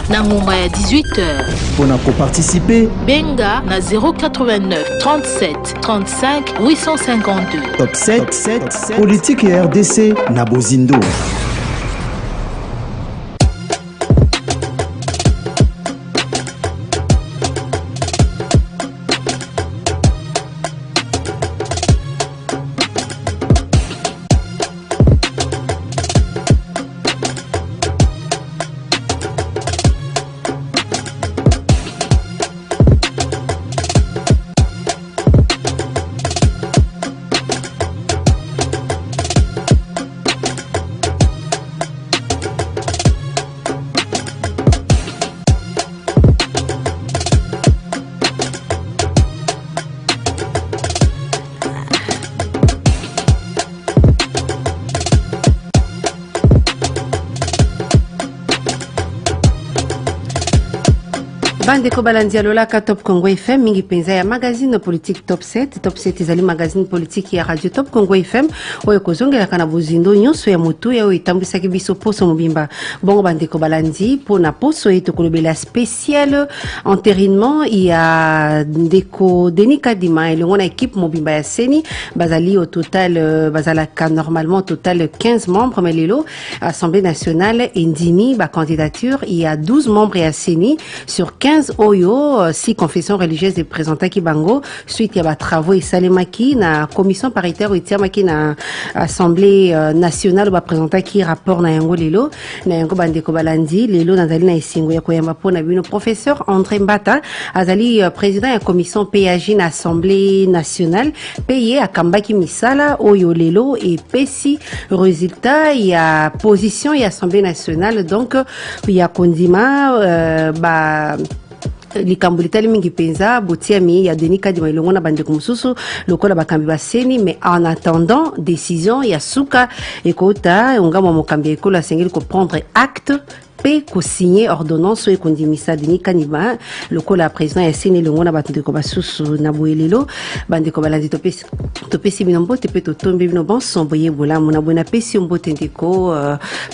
na ngoma ya 18h. Pour participer, benga na 089 37 35 852. Top 7, politique et RDC na Bozindo. Bande ko balandia lolaka Top Congo FM mingi penza ya magazine politique Top 7 ezali magazine politique ya radio Top Congo FM oyo kozongela kana Bozindo nyonso ya motu ya oyo tambisaki biso poso mobimba bongo bande ko balandi pona poso eto kolobela spécial enterrinement ya ndeko Denis Kadima elongo na équipe mobimba ya Seni bazali au total bazalaka normalement total 15 membres mais lelo Assemblée nationale indimi ba candidature il y a 12 membres ya Seni sur 15 Oyo, 6 confessions religieuses et présentées qui bango suite à travaux et salemaki na commission paritaire ou tiamaki na assemblée nationale ba présenter qui rapport na yango lelo na yango bandeko balandi lelo nazali na isingo ya koyamba pona bino professeur André Mbata azali président ya commission PAG na assemblée nationale payé à kambaki misala oyo lelo et pesi résultat il y a position et assemblée nationale donc il y a kondima likambo litali mingi penza botiami ya Denis Kadima ilongo na bandeko mususu lokola bakambi baseni mais en attendant décision ya suka ekota ngamo mokambi ekola sengeli ko prendre acte pe ko signer ordonnance e kondimisa Denis Kadima lokola président ya seni ilongo na bandeko basusu na boelelo bandeko balandi topesi binombo te pe totombe bino bon somboye bola mona bona pesi mbote ndeko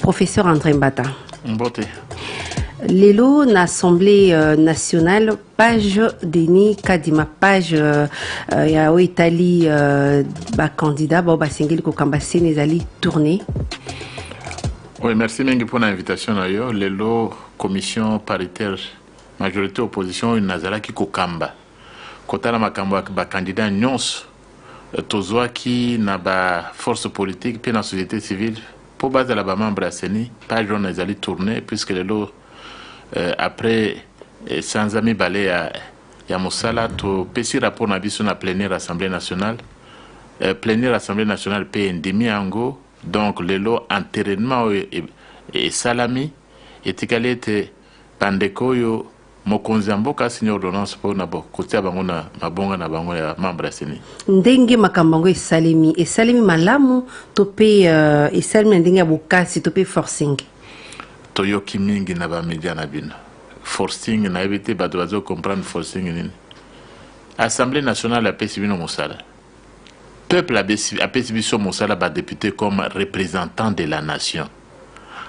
professeur André Mbata mbote. Lelo na Assemblée nationale page Denis Kadima page ya Italie ba candidat ba singeli ko kambasi nezali tourner. Oui, merci mingi pour l'invitation ayo. Lelo commission paritaire majorité opposition nazala ki ko kamba. Kotala makambo ba candidat nyonso tozwa ki na ba force politique pe na société civile pour base la ba membre aseni page on nazali tourner puisque lelo après sans ami balé ya Moussala to pesi rapport na biso na plénière assemblée nationale PNDMI ango donc lelo enterrement et salami etikalete pandeko yo mokonzi mboka signé ordonnance pour na kotia bango na mabonga na bango ya membre seni ndenge makambango esalemi malamu to pe esalemi ndenge ya bokasi to pe forcing toyoki mingi na ba media na bino forcing na éviter ba dozo comprendre forcing nini assemblée nationale a pesi bino mosala peuple a pesi biso mosala ba député comme représentant de la nation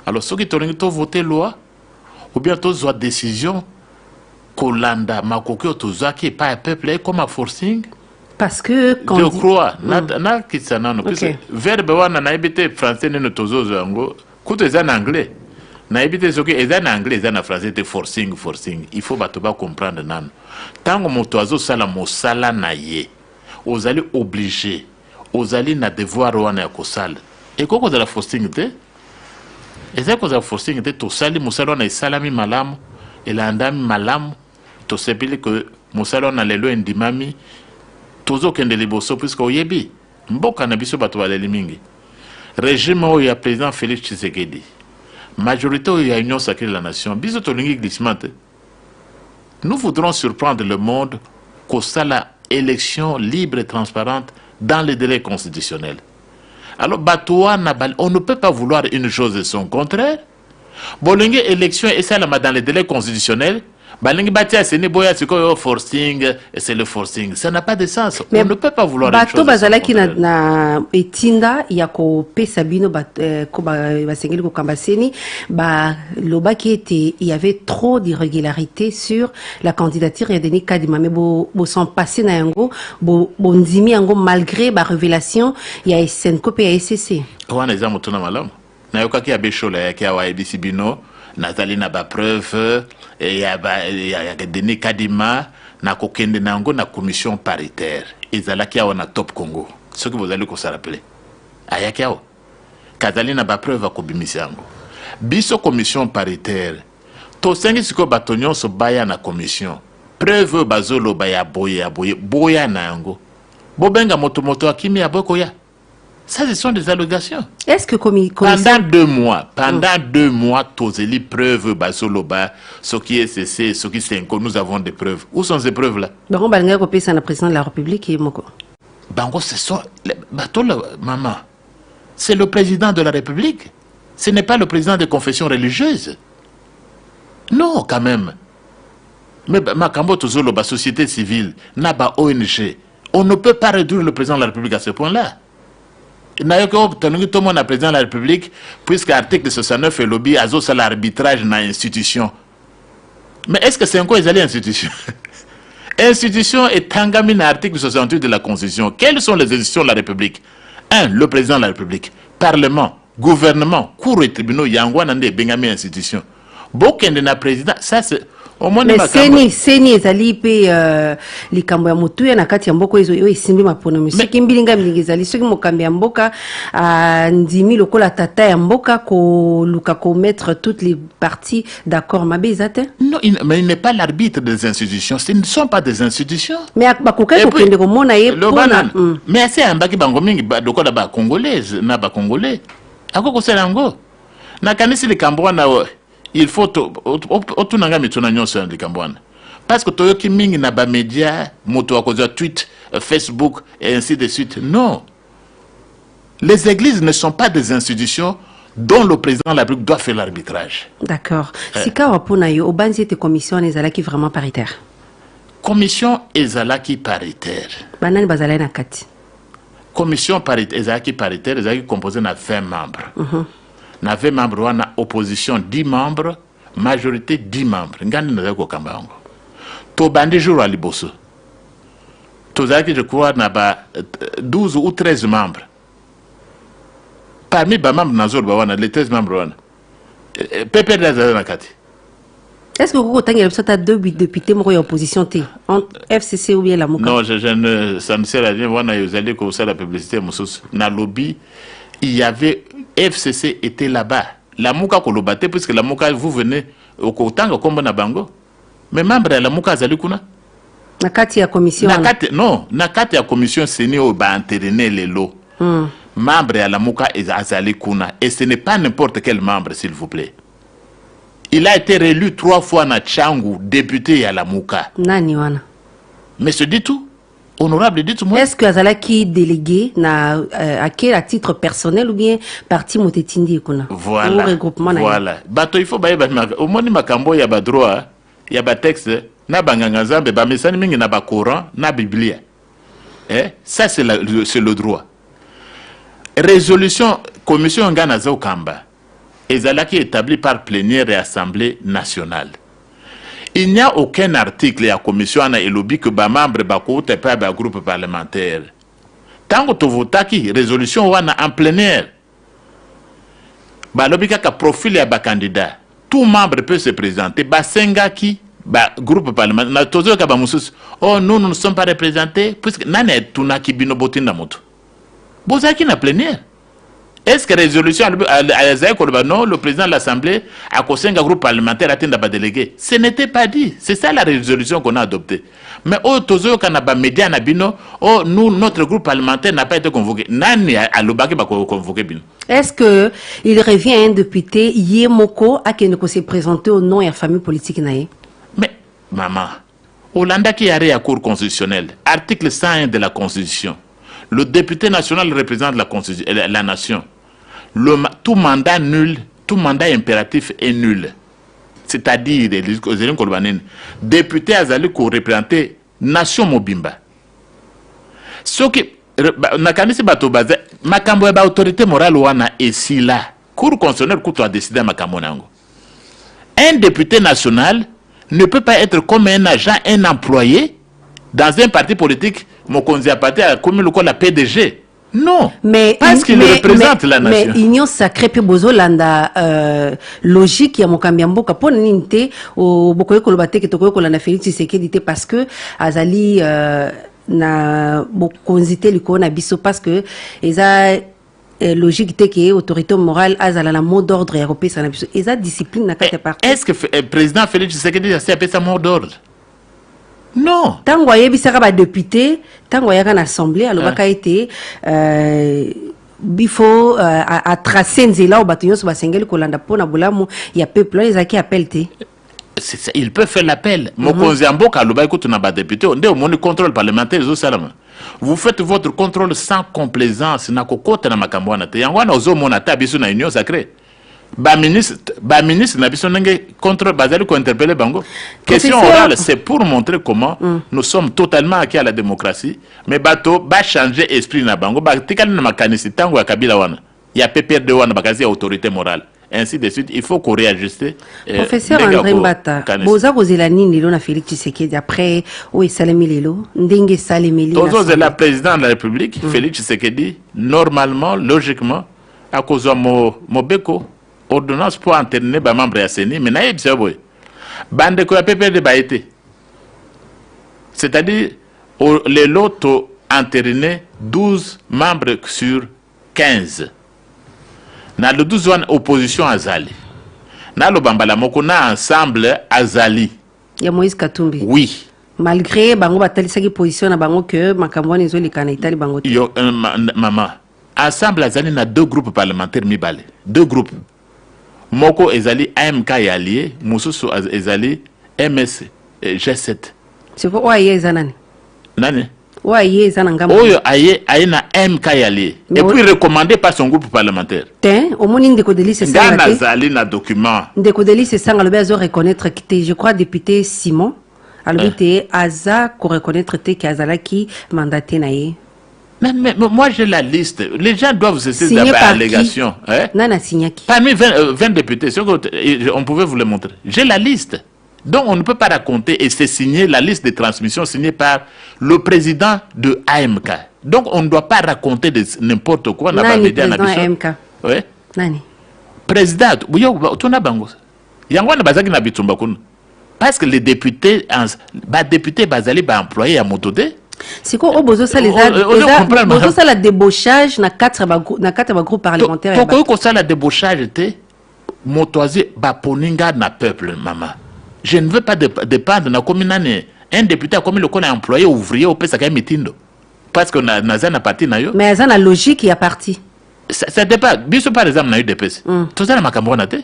alors ceux qui tolingi to voter loi ou bien to zo décision kolanda makoki to zo ki pas peuple comme a forcing parce que quand je crois na kisana no parce verbe wana na éviter français ne tozo zo ngo kuto en anglais na ebite soki eza na anglais eza na français te forcing il faut bato ba comprendre nano tango moto azo sala mosala na ye ozali obligé ozali na devoir wana ya kosala et koko za la forcing te eza ko za forcing te to sali mosala na isalami malamu elandami malamu to sepili que mosala na lelo endimami tozo kende liboso puisque oyebi mboka na biso bato baleli mingi régime oyo ya président Félix Tshisekedi majorité où il y a union sacrée de la nation, nous voudrons surprendre le monde qu'au la élection libre et transparente dans les délais constitutionnels. Alors, on ne peut pas vouloir une chose et son contraire. Bolingé élection et ça dans les délais constitutionnels, Balingi Batia, c'est le forcing, c'est le forcing. Ça n'a pas de sens. Mais on ne peut pas vouloir une chose. Bazalaki na etinda ya ko pesa bino ko basengeli ko kambaseni ba lobaki était il y avait trop d'irrégularités sur la candidature ya Denis Kadima mais bo sans passer na yango bo ndimi yango malgré ba révélation ya SNCO pe ya SCC. Wana za mutuna malamu. Na yokaki ya beshola yake ya YBC bino. Nathalie na ba preuve ya Denis Kadima na kokende nango na commission paritaire ezalaki awa na Top Congo ce que vous allez ko se rappeler ayaki awa kazali na ba preuve ko bimisiango biso commission paritaire to sengi siko batonyo so baya na commission preuve bazolo baya boya na yango bobenga moto akimi aboko ya. Ça, ce sont des allégations. Est-ce que pendant 2 mois, Tozeli preuve Basoloba, ce qui est cessé, ce qui est nous avons des preuves. Où sont ces preuves-là? Bango Balanga Kopé, c'est le président de la République et Moko. Bango, ce sont maman. C'est le président de la République. Ce n'est pas le président de confession religieuse. Non, quand même. Mais Makambo Tozolo, la société civile, Naba ONG, on ne peut pas réduire le président de la République à ce point-là. Nayoko obtenu tout le monde président de la République puisque l'article 69 est lobby à l'arbitrage dans l'institution. Mais est-ce que c'est encore les institutions? Institution est tangami dans l'article 68 de la Constitution. Quelles sont les institutions de la République? 1. Le président de la République. Parlement, gouvernement, cour et tribunaux, yangwa nande bengami institution. Bokende na président, ça c'est mais seni ezali pe likambo ya motu ya na kati ya mboko ezo esimbi mapona musiki mbilinga milingi ezali soki mokambi ya mboka ndimi lokola tata ya mboka ko luka ko mettre toutes les parties d'accord mabe ezate. Non, mais il n'est pas l'arbitre des institutions, ce ne sont pas des institutions. Mais bakoka ko kende ko mona ye pona mais c'est ambaki bango mingi lokola ba congolaise na ba congolais akoko selango na kanisi likambo na il faut otunanga mituna nyonso ya likambwana parce que toyoki mingi na ba média moto akoza tweet Facebook et ainsi de suite. Non, les églises ne sont pas des institutions dont le président de la République doit faire l'arbitrage. D'accord. Sika wapona yo obanzi ete commission ezalaki vraiment paritaire. Commission ezalaki paritaire. Banani bazalaki na kati. Commission paritaire ezalaki paritaire ezalaki composée na 20 membres. Na 20 membres wana opposition 10 membres, majorité 10 membres. Ngandi na ko kambango. To bandi jour à liboso. To zaki je crois na ba 12 ou 13 membres. Parmi ba membres na zor ba wana les 13 membres wana. Pepe da na kati. Est-ce que vous avez deux députés en opposition entre FCC ou bien la Mouka? Non, ça ne sert à rien. Vous allez commencer la publicité. Dans le lobby, il y avait FCC était là-bas. La Mouka kolobate puisque la Mouka vous venez au Kotanga comme na bango. Mais membre de la Mouka azali kuna. Nakati ya commission. Non, nakati ya commission seni o ba entériner les lots. Membre de la Mouka azali kuna et ce n'est pas n'importe quel membre s'il vous plaît. Il a été réélu 3 fois na Tchangu, député à la Mouka. Nani wana. Mais se dit tout. Honorable, dites-moi. Est-ce que Azalaki délégué à quel titre personnel ou bien parti Motetindi kuna? Voilà. Voilà. Bato il faut au moins makambo ya ba droit, ya ba texte, na banganga zambe ba mesani mingi na ba Coran, na Biblia. Ça c'est le droit. Résolution commission ngana za Okamba. Ezalaki établi par plénière et assemblée nationale. Il n'y a aucun article à la commission et lobby que les membres de pas un groupe parlementaire. Tant que tu votes résolution wana en plénière, lobby ka profil ya candidat, tout membre peut se présenter. Basenga ki groupe parlementaire. Oh nous ne sommes pas représentés puisque nane tuna ki bino botinda moto. Bozaki na plénière. Est-ce que la résolution non, le président de l'Assemblée a causé un groupe parlementaire à atteindre délégué? Ce n'était pas dit. C'est ça la résolution qu'on a adoptée. Mais nous, notre groupe parlementaire n'a pas été convoqué. Est-ce qu'il revient à un député Yemoko à qui ne s'est présenté au nom et à la famille politique? Mais, maman, Hollanda qui a à Cour constitutionnelle, article 101 de la Constitution. Le député national représente la nation. Tout mandat nul, tout mandat impératif est nul. c'est-à-dire député azali ko représenter nation mobimba soki nakanisi bato baza makambo ya autorité morale wana esila cour constitutionnelle kuto a décidé makambo nango. Un député national ne peut pas être comme un agent, un employé dans un parti politique, mokonzi a parti comme la PDG. Non, mais parce qu'il représente la nation. Mais union sacrée pe bozolanda logique ya mokambi mboka pona ninte o bokoye kolobate ke tokoye kolanda Félix Tshisekedi te parce que azali na bokonzité likona biso parce que eza logique te que autorité morale azala na mot d'ordre européen sana biso eza discipline na kati parti. Est-ce que président Félix Tshisekedi a appelé ça mot d'ordre? Non. Tango ayebisaka ba député, tango ayaka na assemblée alobaka été bifo a tracer nzela o bato nyonso basengeli kolanda pona bolamu ya peuple les aki appel te. Il peut faire l'appel. Mokonzi Mboka aloba écoute na ba député on est au contrôle parlementaire zo salama. Vous faites votre contrôle sans complaisance na kokota na makambo wana te. Yango na ozo mona ta biso na union sacrée. Ba ministre na biso nenge contrôle bazali ko interpeller bango. Question orale, c'est pour montrer comment nous sommes totalement acquis à la démocratie, mais bato ba changer esprit na bango ba tikali na makanisi tango ya kabila wana. Ya PPRD wana bakazi autorité morale. Ainsi de suite, il faut qu'on réajuste. Professeur André Mbata, boza kozela nini lelo na Félix Tshisekedi après o esalemi lelo ndenge salemi lelo. Tozo la président de la République, Félix Tshisekedi, normalement, logiquement, à cause de Mobeko, ordonnance pour enterrer les membres de la CENI, mais naïb c'est boy. Bande ko PPRD ba été. C'est-à-dire les lots ont entériné 12 membres sur 15. Na le 12 wan opposition azali. Na lo bambala moko na ensemble azali. Ya Moïse Katumbi. Oui. Malgré bango batalisaki position na bango que makambo nezo likana itali bango. Yo maman. Ensemble azali na deux groupes parlementaires mibale. Deux groupes. Moko ezali AMK ya allié, mususu ezali MS G7. C'est quoi oye ezanani? Nani? Oye ezananga. Oyo aye na MK ya allié. Et puis recommandé par son groupe parlementaire. Ten, au moni ndeko Delice sanga. Dans azali na document. Ndeko Delice sanga lobe azo reconnaître qui je crois député Simon. Alors te aza ko reconnaître te ki azala ki mandaté na ye. Mais moi j'ai la liste. Les gens doivent se saisir de l'allégation. Nana signé qui? Parmi 20 députés, on pouvait vous le montrer. J'ai la liste. Donc on ne peut pas raconter et c'est signé, la liste de transmission signée par le président de AMK. Donc on ne doit pas raconter n'importe quoi. Nani président AMK? Oui. Nani? Président, tu n'as pas parce que les députés, députés basali employés à Motodé. C'est quoi au besoin ça les ça la débauchage na quatre groupes parlementaires. Pourquoi ça la débauchage était motoisé baponinga na peuple maman. Je ne veux pas dépendre na commune un député comme le connaît employé ouvrier au pesa mitindo parce que na parti na yo. Mais ça la logique il y a parti. Ça dépend. Biso par exemple na UDPS. Tout ça na makambo na te.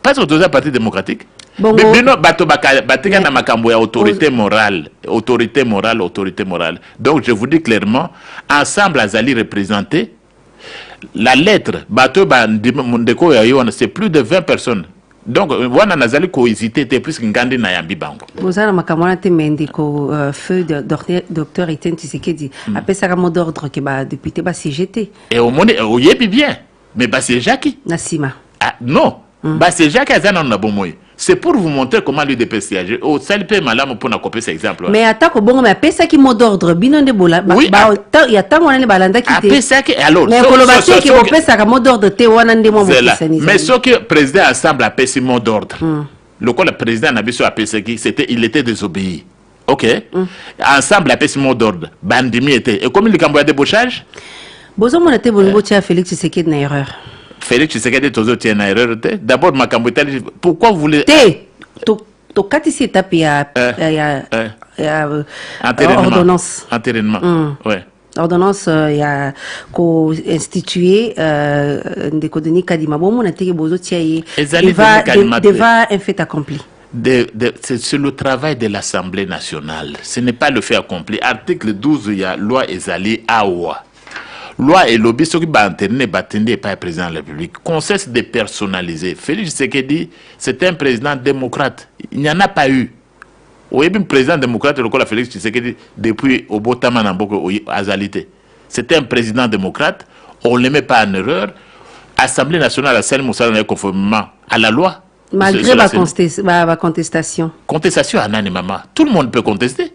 Parce que tout ça parti démocratique. Bon, mais non, batika na makambo ya autorité morale. Donc je vous dis clairement, ensemble azali représenté la lettre bato ndeko ya yo c'est plus de 20 personnes. Donc wana nazali ko hésiter plus ngandi na yambi bango. Bozana makambo na te mendiko feu docteur Etienne Tshisekedi apesa mot d'ordre que ba député ba CGT. Et au monde oyebi bien. Mais ba c'est Jackie. Nasima. Ah non. Bah c'est Jacques Azana na bomoy. C'est pour vous montrer comment l'UDPS siège. Au salpe malam pour na copier cet exemple. Mais attaque bon mais pesa qui mot d'ordre bino de bola. Oui. Il y a tant on balanda qui te. Pesa qui alors. Mais kolobati qui pesa mot d'ordre te wana ndé mo mais ce que président ensemble a pesa mot d'ordre. Le président na biso a pesa qui c'était il était désobéi. OK. Ensemble a pesa mot d'ordre. Bandimi était. Et comme il cambo débauchage. Bozo mona te bongo tia Félix Tshisekedi na erreur. Félix Tshisekedi toujours tient une erreur. D'abord, pourquoi vous voulez... To kati si étape ya ordonnance. Entérinement. Ouais. Ordonnance ya ko instituer ndeko Denis Kadima bomo na teke bozo tia yi devant un fait accompli. C'est le travail de l'Assemblée nationale. Ce n'est pas le fait accompli. Article 12, il y a loi Ezali Awa. loi et lobby ceux qui battent pas le président de la République qu'on cesse de personnaliser. Félix Tshisekedi c'est un président démocrate, il n'y en a pas eu. Oui, un président démocrate le Félix Tshisekedi depuis au Botama Namboko Azalité. C'était un président démocrate, on ne le met pas en erreur. Assemblée nationale a scellé Moussala conformément à la loi. Malgré la contestation. Contestation à Nani Mama. Tout le monde peut contester.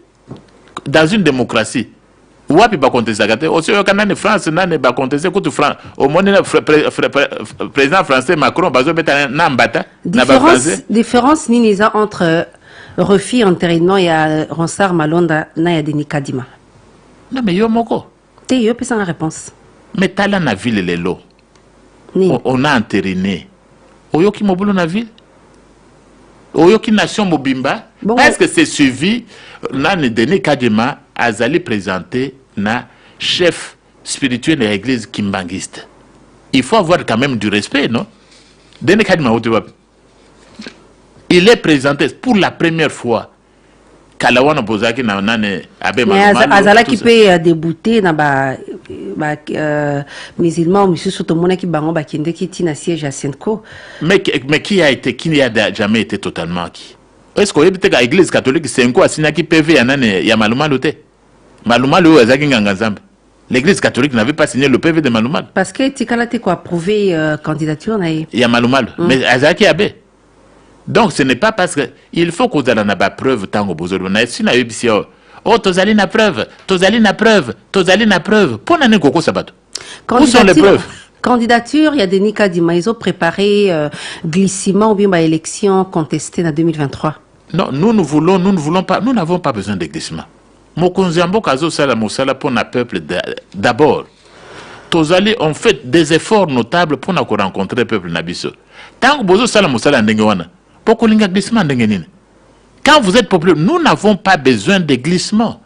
Dans une démocratie. Où est-ce pas contester? Aussi, au Canada, France, n'a pas contesté. Au moins, le président français Macron, différence Ninisa entre refus entérinement et Ronsard Malonda na Denis Kadima. Non, mais yo moko. Te yo peut la réponse. Mais tala na ville les lots. On a entériné. Oyo ki mobulu na ville. Oyo ki nation mobimba. Bon, est-ce que c'est suivi? Là, Denis Kadima azali présenté na chef spirituel de l'église kimbangiste. Il faut avoir quand même du respect, non? Denis Kadima, il est présenté pour la première fois. Kalawana Bozaki na nane abe malumalo. Azala qui peut débouter na musulman monsieur Sotomona qui bango ba kende qui tina siège à Senko. Mais qui n'a jamais été totalement qui? Est-ce que l'église catholique Senko a signé qui PV ya nane ya malumalo te? Malumalo azaki ngangazambe. L'église catholique n'avait pas signé le PV de malumalo. Parce que tikala te ko approuver candidature na ya malumalo. Mais azaki abe. Donc ce n'est pas parce que il faut que vous ayez la preuve tant que vous avez si na yebisio oh tozali na preuve pour nani koko sabato. Où sont les preuves? Candidature, il y a des Kadima, ils ont préparé glissement ou bien bah, élection contestée en 2023. Non, nous n'avons pas besoin de glissement. Mokonziambo kazo sala mosala pour na peuple d'abord. Tozali on fait des efforts notables pour na rencontrer le peuple nabiso. Tant que bozo sala mosala ndenge wana. Quand vous êtes populaire, nous n'avons pas besoin de glissement.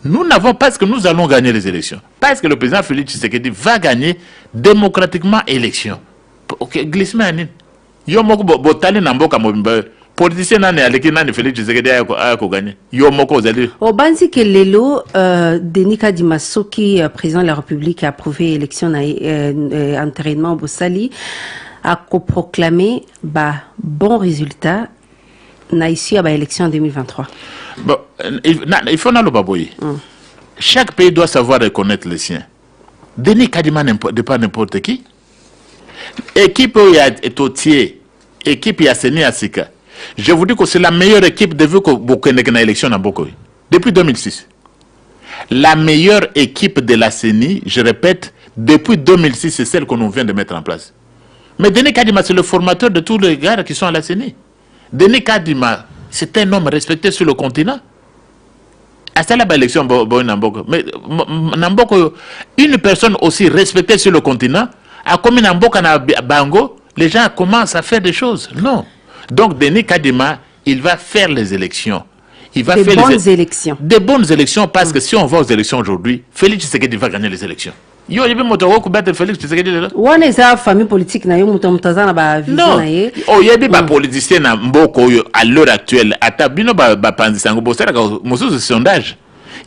Nous n'avons pas parce que nous allons gagner les élections. Parce que le président Félix Tshisekedi va gagner démocratiquement l'élection. Glissement, Yomoko Botali Namboka Mobimba. Politicien nani aleki nani Félix Tshisekedi a gagné. Yomoko Zali. Au Banzi Kelelo, Denis Kadima Soki, président de la République, a approuvé l'élection entraînement au Bossali. A proclamé bon résultat na ici à l'élection en 2023. Bon, il faut n'aller pas Chaque pays doit savoir reconnaître les siens. Denis Kadima n'est pas n'importe qui. Équipe est Totier, équipe Yasseni Asika. Je vous dis que c'est la meilleure équipe de vue que vous connaissez dans l'élection à Bokoy. Depuis 2006. La meilleure équipe de la CENI, je répète, depuis 2006, c'est celle que nous vient de mettre en place. Mais Denis Kadima, c'est le formateur de tous les gars qui sont à la CENI. Denis Kadima, c'est un homme respecté sur le continent. À ça, la élection, mais Namboko, une personne aussi respectée sur le continent, a comme Namboko na Bango, les gens commencent à faire des choses. Non. Donc, Denis Kadima, il va faire les élections. Il va faire bonnes élections. Des bonnes élections, parce que si on va aux élections aujourd'hui, Félix Tshisekedi va gagner les élections. Yo il Félix Tshisekedi là. Wana eza famille politique na yo mutamutazana ba vision na ye. Oh yebi ba politicien na mboko yo à l'heure actuelle atabino ba panzisango bosera ka mususu sondage.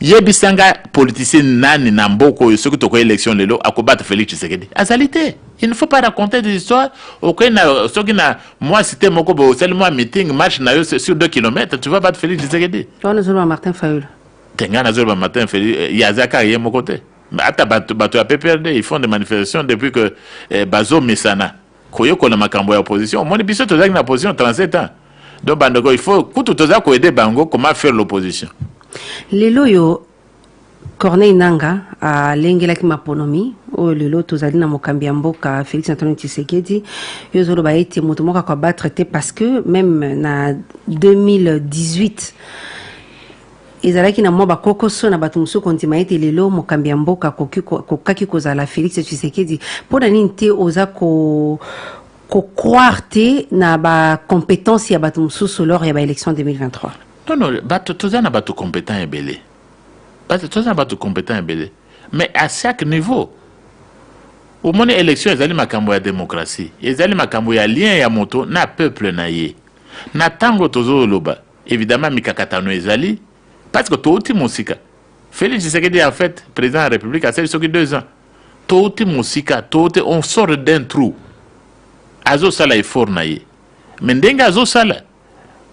Yebi sanga politicien nani na mboko yo ce que to ko élection lelo akobattre Félix Tshisekedi. Azalité. Il ne faut pas raconter des histoires aucun na soki na moi c'était moko bo seulement meeting marche na yo sur 2 km tu vas battre Félix Tshisekedi. On zolo Martin Fayulu. Tenga na zolo Martin Fayulu yazaka yemo côté. Bato à PPRD, ils font des manifestations depuis que Bazo Messana, Koyoko la makambo ya opposition. Moi, depuis ça, tu as une opposition 37 ans. Donc, il faut que aider Bango comment faire l'opposition. Lelo yo Corneille Nanga à Lengelaki Maponomi, ou lelo tozali na mokambi ya mboka Félix Antoine Tshisekedi, yo zolo ba eti moto moka ko ba traité parce que même na 2018 ezalaki na mwa bakokoso na bato mosusu kondima ete lelo mokambi ya mboka kokaki kozala Félix Tshisekedi mpona nini te oza croire te na bacompétence ya bato mosusu lors ya baélection 2023. Non, toza na bato compétent ebele. Toza na bato compétent ebele. Mais à chaque niveau, au moins élection ezali makambo ya démocratie, ezali makambo ya lien ya moto na peuple na ye. Na tango tozo loba, évidemment mikakatano ezali parce que tout le monde Félix Tshisekedi en fait président de la République a servi 2 ans. Tout musika, tout on sort d'un trou. Azo sala effort naie. Mais ndenga azo sala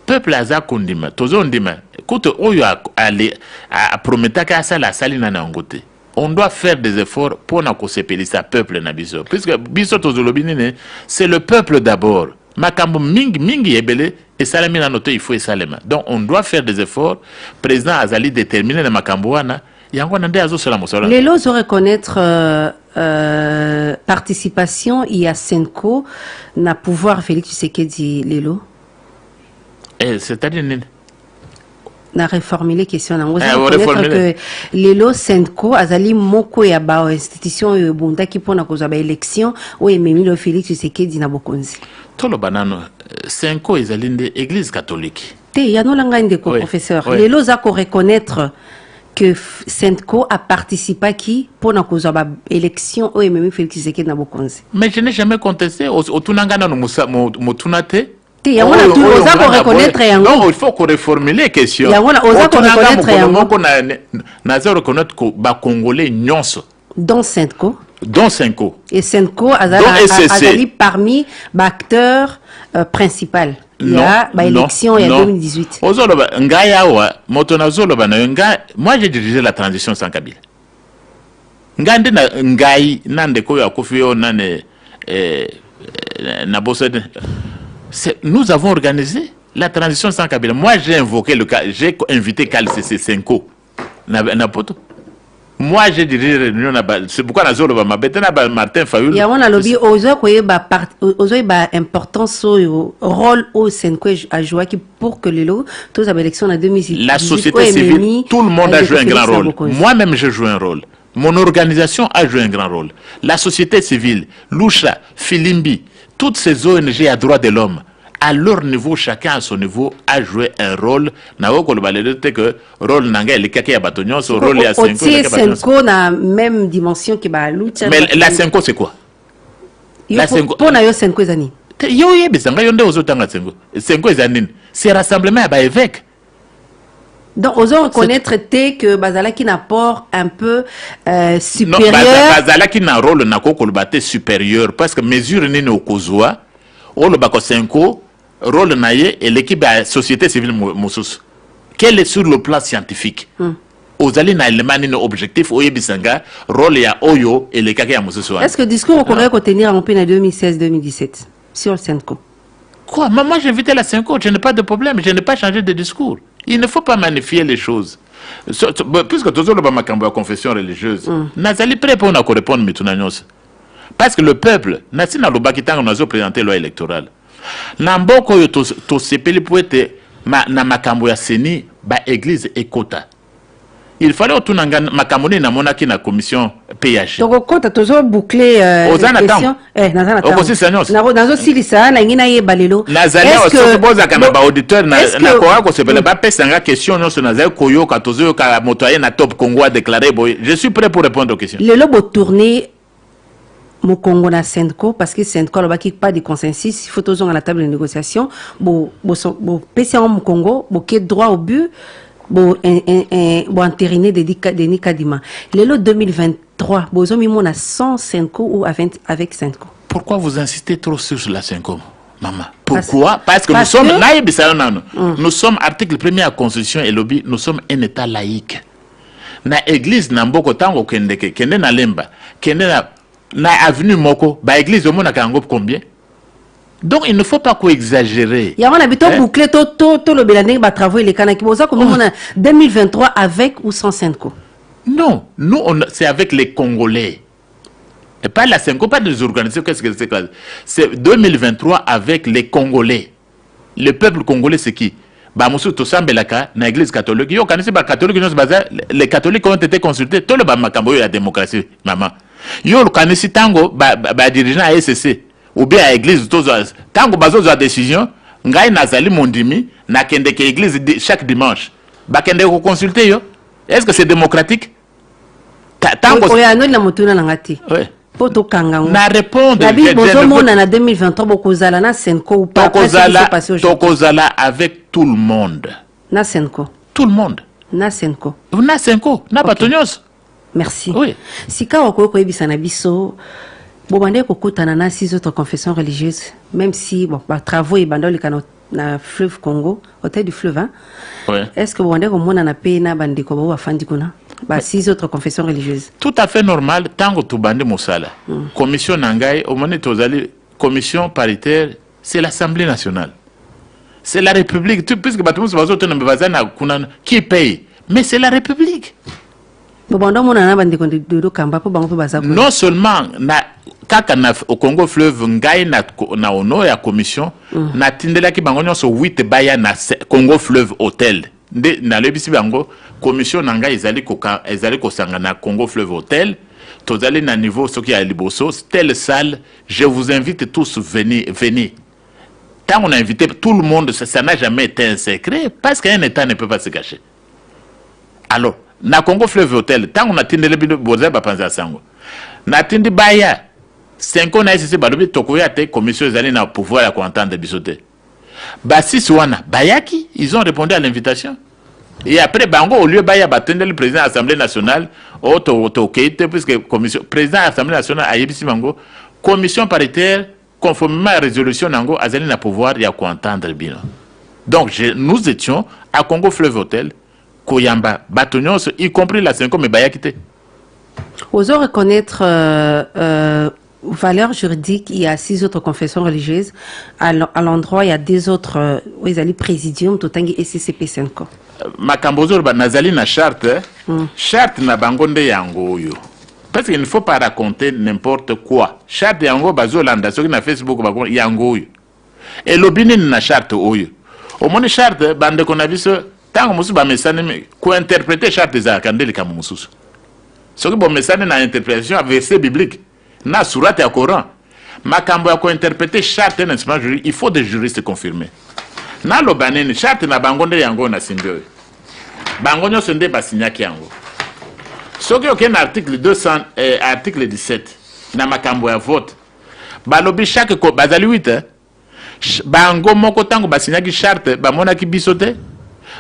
peuple aza kondima, tozo ndima. Kote oyo a prometaka sala sali na ngote. On doit faire des efforts pour na ko sepelisa peuple na biso. Puisque biso tozo lobinine, c'est le peuple d'abord. Makambo mingi ebele et salami na note il faut salema. Donc on doit faire des efforts. Président Azali déterminé na makambo wana yango nande azo sala mosala. Les lots reconnaître participation il y a Senko na pouvoir Félix Tshisekedi lelo. C'est-à-dire na reformuler question na reconnaître que lelo Senko azali moko ya ba institution yo bonda ki pona ko za ba élection o ememi le Félix Tshisekedi na bokonzi. Tolo banano Senko ezali nde église catholique. Te ya no langa ndeko professeur. Oui. Lelo za ko reconnaître que Senko a participé qui pour na cause ba élection o ememi Félix Tshisekedi na bokonzi. Mais je n'ai jamais contesté au tunanga no mutunate. Il reconnaître non, il faut qu'on reformule les questions. Il reconnaître que les Congolais nyonso. Dont Senko. Dont Senko. Et Senko a parmi les acteurs principaux. Il y a l'élection en 2018. Moi, j'ai dirigé la transition sans Kabila. Nous avons organisé la transition sans Kabila. Moi, j'ai invité KLCC Senko. Moi, j'ai dirigé la réunion. C'est pourquoi Martin Fayoul. Il y a un lobby importance au rôle au Senko a joué pour que les lots, tous les élections en 2018. La société civile, tout le monde a joué un grand rôle. Moi-même, j'ai joué un rôle. Mon organisation a joué un grand rôle. La société civile, Lusha, Filimbi, toutes ces ONG à droits de l'homme, à leur niveau, chacun à son niveau, a joué un rôle. Mais la même dimension que Lucha. Mais la Senko, c'est quoi? La Senko. Pour la Senko, c'est rassemblement à évêque. Donc, osons reconnaître que Bazala qui n'apporte un peu supérieur. Non, Bazala qui n'a un rôle supérieur parce que mesure n'est au Kozoa, on le bako Senko, rôle naïe et l'équipe de la société civile Moussous. Quel est sur le plan scientifique? Ozali na élément ni objectif oye bisanga rôle ya Oyo et les kaka Moussous. Est-ce que le discours qu'on pourrait retenir en peine en 2016-2017 sur le Senko? Quoi? Moi j'ai invité la Senko, je n'ai pas de problème, je n'ai pas changé de discours. Il ne faut pas magnifier les choses. Puisque tout le monde a confession religieuse, Nazali prêt pour nous répondre maintenant. Parce que le peuple, Nasi na loba kitanga nous présenter loi électorale. Namboko yo to sepeli pour être na makambo ya seni ba église ekota. Il fallait otunanga makambo na monaki na commission PH. Donc kota tozo boucler question nazana temps. Nazo silisa na ngina ye balelo. Nazali so boza kana ba auditeur na ko ko sepela ba pesanga question non so nazali koyo ka tozo ka motoyer na Top Congo a déclaré boy. Je suis prêt pour répondre aux questions. Le lobo tourner mon Congo na Senko parce que Senko là qui pas de consensus, il faut toujours à la table de négociation. Bo PC en Congo, bo qui droit au but. Bon entériner des Nikadima. Le lot 2023, bozo mi mon à 100 Senko ou avec Senko. Pourquoi vous insistez trop sur la Senko, maman? Pourquoi? Parce que nous sommes nous sommes article 1er à Constitution et lobby, nous sommes un État laïque. Na église na mboko tango kendeke, kende na lemba, kende na avenue moko, ba église au monde a combien? Donc il ne faut pas exagérer. Il y a un habitant bouclé tout le bélané va travailler les canaux qui vont ça comme on a 2023 avec ou sans Senko. Non, nous c'est avec les Congolais. Et pas la Senko, pas des organisations. Qu'est-ce que c'est que c'est 2023 avec les Congolais. Le peuple congolais c'est qui? Bah monsieur Tosambelaka, na église catholique. Yo kanisi ba catholique les catholiques ont été consultés tout le ba makambo la démocratie maman. Yo kanisi tango ba dirigeant ASC. Ou bien à l'église, tant que bazo a décision, ngai nazali mondimi, na kende ke église chaque dimanche. Ba kende ko consulter yo. Est-ce que c'est démocratique? Tant que oya no na motuna na ngati. Ouais. Poto kanganga. Na répondre. La Bible bozo mona na 2023 bokozala na Senko ou pas. Tokozala avec tout le monde. Na Senko. Tout le monde. na Senko. Na Senko, na Batonyos. Merci. Oui. Sika okoko ebisana biso bobande kokutana na 6 autres confessions religieuses, même si bon ba travaux et bandoli kana na fleuve Congo, hôtel du fleuve hein. Oui. Est-ce que bobande ko mona na pe na bandiko bo afandi kuna ba 6 autres confessions religieuses? Tout à fait normal tango to bande mosala. Commission nangai au moment tozali commission paritaire, c'est l'Assemblée nationale. C'est la République, puisque batumus bazoto na mbazana kuna qui paye, mais c'est la République. Non seulement na kaka na au Congo fleuve ngai na ono ya commission na tindela ki bango nyonso 8 baya na Congo fleuve hôtel nde na lebisi bango commission nanga ezali ko sanga na Congo fleuve hôtel tozali na niveau soki ya liboso telle salle, je vous invite tous venir. Tant on a invité tout le monde, ça n'a jamais été un secret parce qu'un État ne peut pas se cacher. Alors na Congo fleuve hôtel tant on a tindele bino boza ba panza sango na tindi baya 5 ans ici balobi tokoya te commission ezali na pouvoir ya entendre bisote ba 6 wana bayaki ils ont répondu à l'invitation et après bango au lieu baya batendele le président de l'Assemblée nationale auto keite puisque commission président de l'Assemblée nationale a yebisi bango commission paritaire conformément à la résolution nango azali na pouvoir ya entendre bino. Donc nous étions à Congo fleuve hôtel Koyamba, Batonyos, y compris la 5 mais Bayakite. Osons reconnaître valeur juridique, il y a 6 autres confessions religieuses. À l'endroit, il y a 2 autres, ils allaient présidium, tout et SCCP 5. Makambozo, Nazali na charte, charte na bangonde yango yo. Parce qu'il ne faut pas raconter n'importe quoi. Charte yango, bazolanda, ce qui na Facebook, yango yo. Et l'obinin na charte oyo. Au moins, charte, bande qu'on a vu ce. Tant que vous avez interprété charte des arcandelles comme Moussous. Ce que vous avez na interprétation avec verset biblique, na surat et Coran. Ma kambo a interprété charte n'est-ce juridique, il faut des juristes confirmés. Na lo banene charte na bangonde yango na simbe. Bangonyo sonde ba signaki yango. Ce que aucun article 200 article 17 na makambo ya vote. Balobi chaque ko bazali 8 bango moko tango ba signaki charte ba mona ki bisote.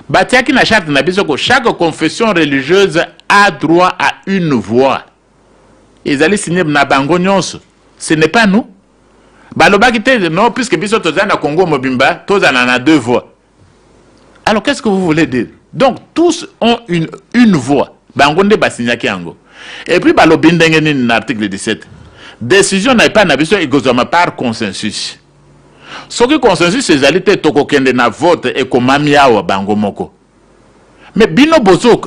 Batiaki na charte na bisoko chaque confession religieuse a droit à une voix. Ils allaient signer na bango nyonso. Ce n'est pas nous. Balobaki te non puisque biso tozana na Congo mobimba, tozana na 2 voix. Alors qu'est-ce que vous voulez dire? Donc tous ont une voix. Bango nde basignaki yango. Et puis balobi ndenge nini na article 17. Décision n'est pas na biso igozama par consensus. Ce qui consensus c'est zalité toko kende na vote et komamia wa bango moko. Mais bino bozo,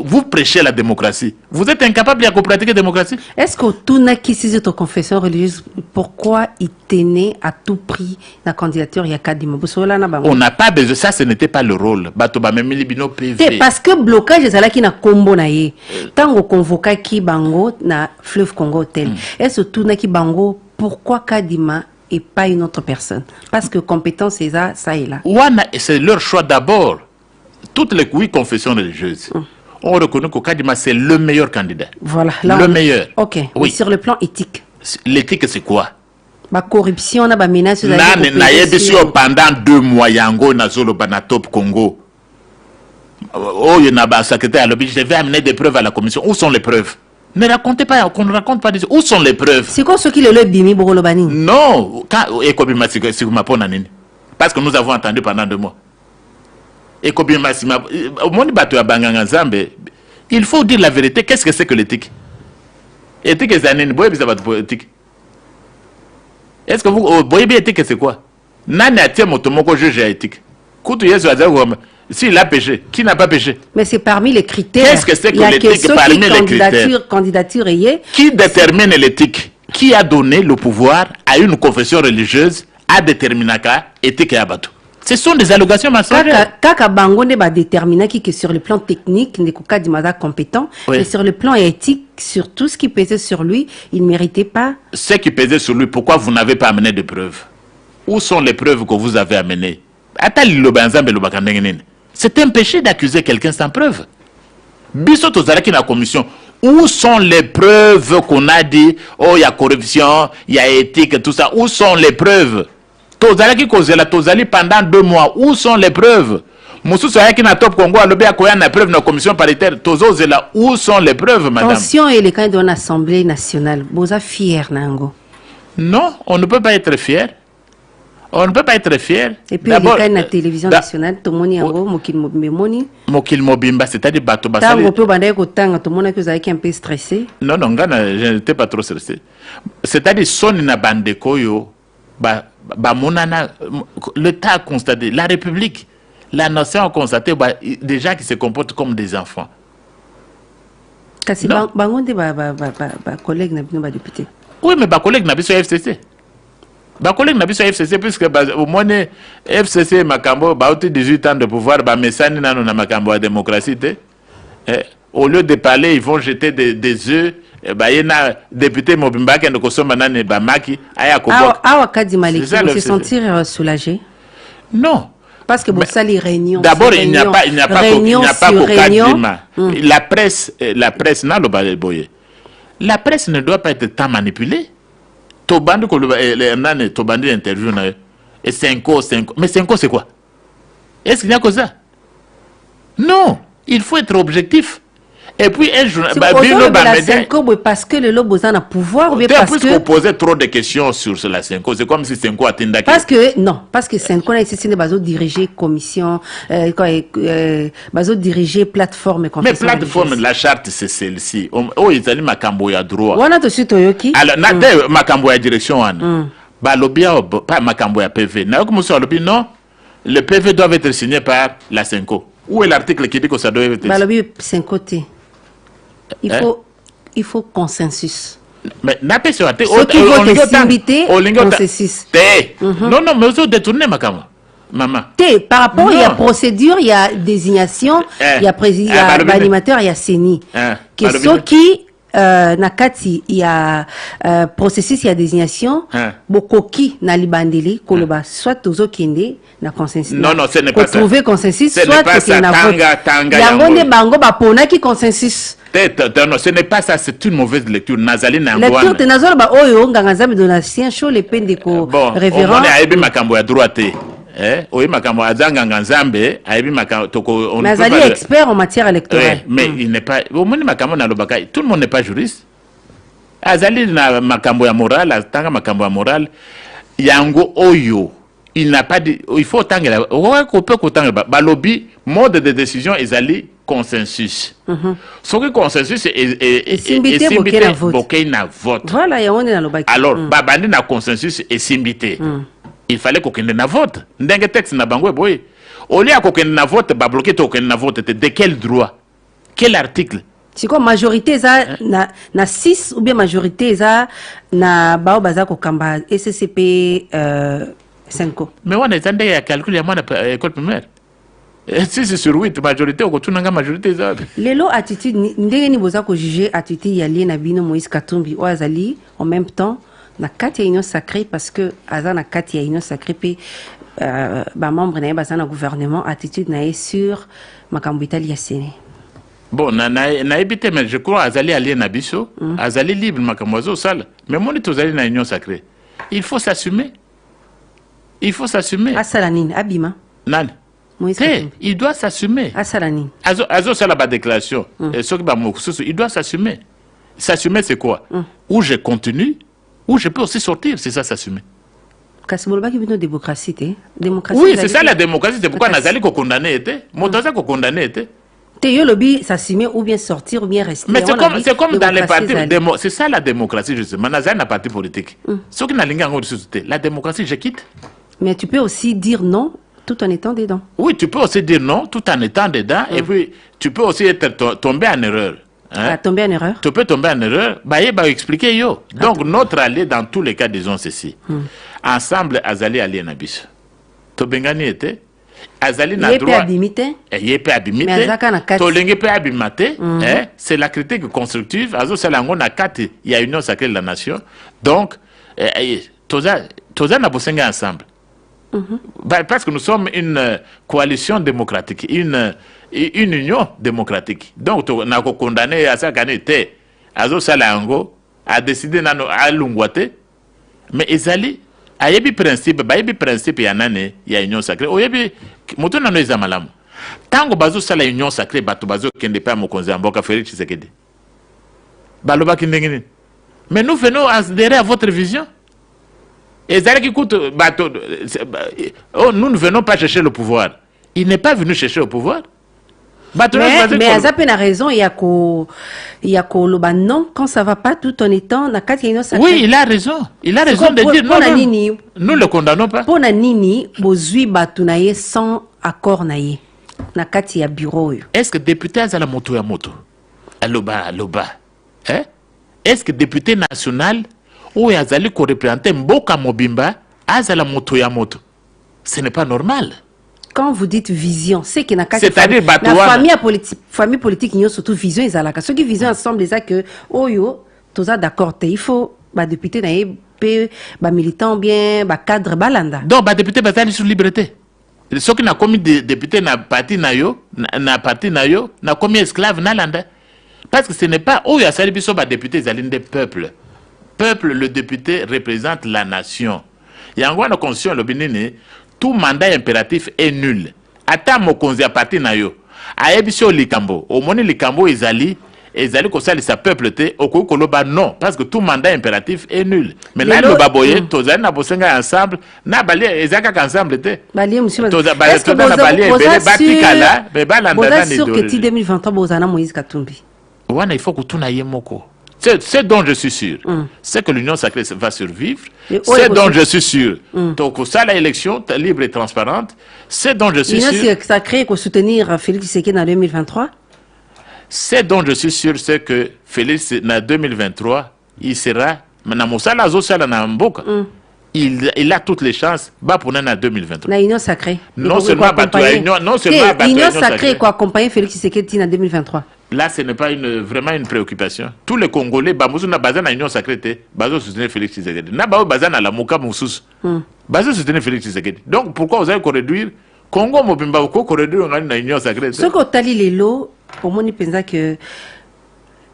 vous prêchez la démocratie. Vous êtes incapable de pratiquer la démocratie? Est-ce que tout n'a qui sait votre confession religieuse, pourquoi il tenait à tout prix la candidature Yakadima? On n'a pas besoin, ça ce n'était pas le rôle. Batoba même bino PV. Parce que blocage est là qui n'a combo na ye. Tant qu'on convoque qui bango na fleuve Congo hôtel. Est-ce que tout n'a qui bango pourquoi Kadima et pas une autre personne? Parce que compétence c'est ça et là. C'est leur choix d'abord. Toutes les 8 confessions religieuses ont reconnu que Kadima c'est le meilleur candidat. Voilà. Là, le meilleur. Ok. Oui. Sur le plan éthique. L'éthique c'est quoi? La corruption, on a menace. Pendant 2 mois, yango na zolo na top Congo. Oh, il y a un secrétaire à l'objet. Je vais amener des preuves à la commission. Où sont les preuves? Ne racontez pas, qu'on ne raconte pas. Où sont les preuves? C'est quoi ce qui le bimi borolobani? Non, parce que nous avons entendu pendant 2 mois. Il faut dire la vérité. Qu'est-ce que c'est que l'éthique? Éthique, est-ce que vous voyez bien éthique, c'est quoi? Nani a tia motomoko juge éthique. S'il a péché, qui n'a pas péché? Mais c'est parmi les critères. Qu'est-ce que c'est que l'éthique parmi les critères? Candidature qui détermine l'éthique? Qui a donné le pouvoir à une confession religieuse à déterminer l'éthique et abatou? Ce sont des allégations mensongères. Kaka bango ne ba déterminer qui que sur le plan technique ne koka dimada compétent, mais sur le plan éthique, sur tout ce qui pesait sur lui, il ne méritait pas. Ce qui pesait sur lui, pourquoi vous n'avez pas amené de preuves? Où sont les preuves que vous avez amenées? C'est un péché d'accuser quelqu'un sans preuve. Bisoto Zaraki na commission. Où sont les preuves qu'on a dit, oh, il y a corruption, il y a éthique, tout ça. Où sont les preuves? Tozalaki Kozela Tozali pendant 2 mois. Où sont les preuves? Mosusu ayaki na Top Congo alobi akoya na preuve na commission paritaire tozozela où sont les preuves madame? Tension et les candidats de l'Assemblée nationale. Boza fier nango. Non, on ne peut pas être fier. On ne peut pas être fier. Et puis, il y a la télévision nationale, tout le monde est Mokil Mobimba, c'est-à-dire Bato Basali. Tout le monde est un peu stressé. Non, non, je n'étais pas trop stressé. C'est-à-dire, son na bandeko yo, l'État a constaté, la République, la nation a constaté des gens qui se comportent comme des enfants. Kasi bangonde collègue na bino ba député. Oui, mais ba collègue na biso FCC. Ba collègue na biso FCC puisque au moins FCC makambo ba 18 ans de pouvoir ba mesani nano na makambo ya démocratie te. Au lieu de parler, ils vont jeter des œufs. Bah y a député Mobimba qui ne consomme nane ba maki aya ko bok. Awa Kadi Maliki se sentir soulagé. Non. Parce que ça les réunions. D'abord, il n'y a pas Kadima. La presse n'a le boye. La presse ne doit pas être tant manipulée. Tobandi ko le Tobandi interview na et 5 mais 5 c'est quoi? Est-ce qu'il y a que ça? Non, il faut être objectif. Et puis un journaliste parce que le lobo a pouvoir ou bien parce que vous posez trop de questions sur la Senko, c'est comme si Senko attendait parce que Senko a essayé de diriger commission diriger plateforme mais plateforme la charte c'est celle-ci. Oh ils allaient makambo ya droit. Wana to suto yoki. Alors na te makambo ya direction wana. Ba lobia pas makambo ya PV. Na ko muso lobi non, le PV doit être signé par la Senko. Où est l'article qui dit que ça doit être? Ba lobi Senko te. Il faut consensus. Mais n'a pas sur consensus. Non, non, mais vous détournez ma caméra. Maman. Par rapport, il y a procédure, il y a désignation, il y a président, il y a animateur, il y a CENI. Question qui, nakati, il y a processus, il y a désignation. Bokoki, na libandeli, koloba, soit tozo kende, na consensus. Non, non, ce n'est pas ça. Trouver consensus, soit que na vote. Yangonde bango bapona qui consensus. Non, ce n'est pas ça, c'est une mauvaise lecture. Nazali Nangouane. Lecture de Nazali ba oyo ngangazami donatien chaud les peines de ko révérend. On est aibi makambo ya droite. Oui, makambo azanga nganzambe, aibi makambo toko on Nazali expert en matière électorale. Mais il n'est pas au moins makambo na lobaka, tout le monde n'est pas juriste. Azali na makambo ya moral, atanga makambo ya moral. Yango oyo, il n'a pas dit il faut tangela. On peut ko tangela ba lobby mode de décision ezali consensus. Ce que consensus est simbité na vote. Voilà, ya on est dans le bac. Alors, babandi na consensus est simbité. Il fallait qu'on ait na vote. Ndenge texte na bango boy. Au lieu qu'on ait na vote, ba bloquer to qu'on na vote de quel droit? Quel article? C'est quoi majorité ça na 6 ou bien majorité ça na bao baza ko kamba SCP 5. Mais on est en train de calculer moi na école primaire. Si c'est sur 8 majorité on continue nga majorité ça. Lelo attitude ndenge ni boza ko juger attitude ya lié na bino Moïse Katumbi ou azali en même temps na kati ya union sacrée parce que aza na kati ya union sacrée pe ba membre na baza na gouvernement attitude na sur makambo itali ya Séné. Bon na ebité mais je crois azali allié na biso azali libre makambo zo sala mais moni tozali na union sacrée. Il faut s'assumer. Il faut s'assumer. Asalanine abima. Nani? Il doit s'assumer. Asalani. Azo ça la déclaration. Il doit s'assumer. S'assumer c'est quoi? Ou je continue, ou je peux aussi sortir, c'est ça s'assumer. Démocratie. Oui, c'est ça la démocratie, c'est pourquoi Nazali ko condamné était. Motoza ko condamné était. Te lobby s'assumer ou bien sortir ou bien rester. Mais c'est comme dans les partis c'est ça la démocratie justement. Nazali na parti politique. Ce qui n'a linga ngo société, la démocratie je quitte. Mais tu peux aussi dire non tout en étant dedans. Oui, tu peux aussi dire non tout en étant dedans et puis tu peux aussi être tombé en erreur. Tomber en erreur. Tu peux tomber en erreur. Bah expliquer yo. Donc notre allié dans tous les cas disons ceci. Ensemble azali allié na biso. To bengani était azali na droit. Yé abimité. To lenge pe abimate. C'est la critique constructive. Azo salango na kati ya union sacrée de la nation. Donc toza na bosenga ensemble. Parce que nous sommes une coalition démocratique, une union démocratique. Donc, nous avons condamné à ça qu'on était. Azo Salango a décidé à l'ungwate. Mais Ezali, il y a des principes, il y a une union sacrée. Il y a des principes. Tango bazo sala union sacrée bato bazo kende pa mokonzi amboka Félix Tshisekedi. Baloba kindengini. Mais nous venons adhérer à votre vision. Et ça qui coûte bato, nous ne venons pas chercher le pouvoir. Il n'est pas venu chercher le pouvoir. Mais Azapé a raison, il y a que non, quand ça va pas tout en étant oui, il a raison. Il a raison de dire non. Nous ne le condamnons pas. Pour Nanini, bozui batunaye sans accord naye. Nakati ya bureau. Est-ce que député azala moto ya moto? Aloba. Hein? Est-ce que député national ou azali ko représenter Mboka Mobimba azala moto ya moto? Ce n'est pas normal. Quand vous dites vision, c'est que c'est-à-dire la famille politique n'y a surtout vision ezalaka. Ceux qui vision ensemble les que oyo toza d'accord il faut ba député naye pe ba militant bien ba cadre balanda. Donc ba député bazali sur liberté. Ceux qui n'a commis député na parti nayo na commis esclave na landa. Parce que ce n'est pas oyo asali biso ba député zalinde des peuples. Peuple, le député représente la nation. Yango na constitution le binini tout mandat impératif est nul. Ata mokonzi a parti na yo. Ayebiso likambo. Au moni likambo ezali ko sali sa peuple te oko koloba non parce que tout mandat impératif est nul. Mais là le baboye tozali na bosenga ensemble na bali ezaka ensemble te. Bali monsieur. Est-ce que na bali ebele batikala be balanda na ni. Sûr que 2023 bozana Moïse Katumbi. Wana il faut que tout na yemoko. C'est dont je suis sûr. C'est que l'Union sacrée va survivre. C'est dont je suis sûr. Donc, ça, l'élection libre et transparente. C'est dont je suis sûr. L'Union sacrée pour soutenir Félix Tshisekedi en 2023. C'est dont je suis sûr, c'est que Félix, en 2023, il sera. Il a toutes les chances pour en 2023. L'Union sacrée. Non seulement l'Union sacrée quoi accompagner Félix Tshisekedi en 2023. Là, ce n'est pas vraiment une préoccupation. Tous les Congolais, Bamoussou n'a pas d'union sacrée, Bazo soutenir Félix Tshisekedi. N'a pas besoin la Mouka Moussous. Bazo soutenir Félix Tshisekedi. Donc, pourquoi vous allez réduire Congo Mobimba ou réduire l'union sacrée? Ce qu'on t'a dit les lots, pour moi, je pense que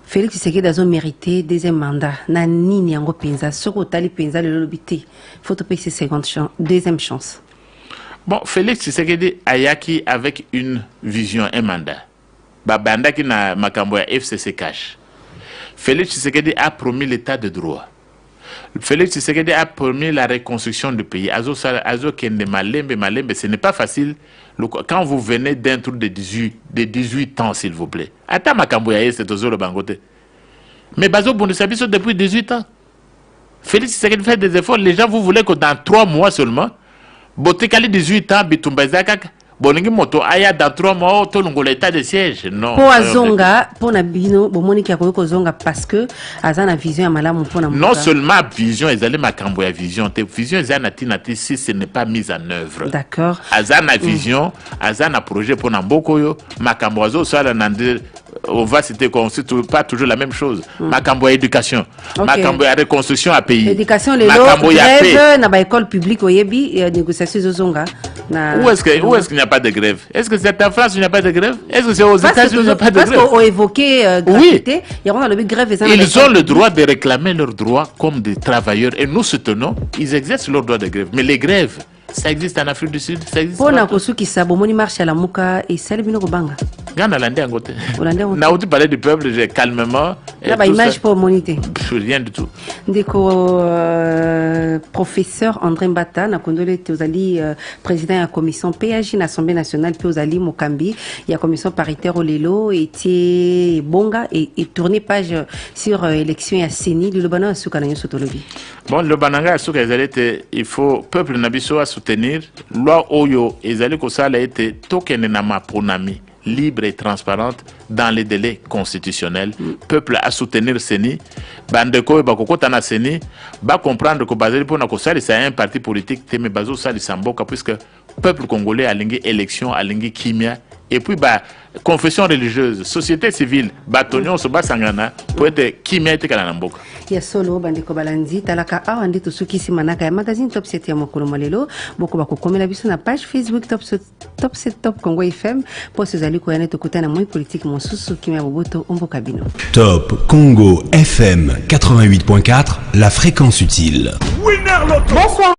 Félix Tshisekedi a mérité deuxième mandat. Nani ni ango penza. Ce qu'on t'a dit penza le lobité. Faut te payer deuxième chance. Bon, Félix Tshisekedi a yaki avec une vision, un mandat. Babanda qui na makambo ya FCC cash. Félix Tshisekedi a promis l'état de droit. Félix Tshisekedi a promis la reconstruction du pays. Azo kende malembe, ce n'est pas facile. Quand vous venez d'un tour de 18 ans, s'il vous plaît. Ata makambo ya c'est toujours le bangote. Mais bazo bondesabiso depuis 18 ans. Félix Tshisekedi fait des efforts. Les gens, vous voulez que dans 3 mois seulement, botekali 18 ans, bitumbazaka. Boningi moto aya dans 3 mois to longo l'état de siège non pour azonga pour na bino bomoni ki akoyo zonga parce que azana vision ya malamu pour na non seulement vision ezali makambo ya vision te vision ezana tinati si ce n'est pas mise en œuvre. D'accord. Azana vision azana projet pour na mboko yo makambo azo sala nande on va citer pas toujours la même chose. Makambo ya éducation, makambo ya reconstruction à pays. Éducation les grève na ba école publique oyebi négociation zonga. Où est-ce qu'il n'y a pas de grève? Est-ce que c'est en France où il n'y a pas de grève? Est-ce que c'est aux États-Unis où il n'y a pas de grève? Parce qu'on évoqué gratuité, ils ont le droit de réclamer leurs droits comme des travailleurs et nous soutenons, ils exercent leur droit de grève. Mais les grèves, ça existe en Afrique du Sud, ça existe. Pour na kosu ki sabomoni marche à la muka et celle bino banga. Gana lande angote. Na outi parler du peuple, j'ai calmement. Là ba image pour moniter. Rien du tout. Ndeko professeur André Mbata na kondole tozali président de la commission PAJ na Assemblée nationale puis ozali Mokambi, il y a commission paritaire au Lelo et Bonga et tourner page sur élection à Seni le Lobana suka na nyoso tolobi. Bon le bananga suka ezalete il faut peuple na biso a soutenir loi oyo ezali ko sala ete tokene na maponami libre et transparente dans les délais constitutionnels. Peuple à soutenir Seni. Bandeko et Bakokota na Seni va comprendre que Bazeli pour Nakosali c'est un parti politique Teme Bazo Sali Samboka puisque peuple congolais a lingué élection, a lingué kimia et puis confession religieuse, société civile, batonyon so basangana pour être kimia te kana mboka. Ya solo bandeko balandi talaka awandi to suki simanaka ya magazine Top 7 ya mokolo malelo boko bakokomela biso na page Facebook Top 7 Top Congo FM pour ces ali ko yana to kutana moi politique mosusu kimia boboto omboka bino. Top Congo FM 88.4 la fréquence utile. Bonsoir.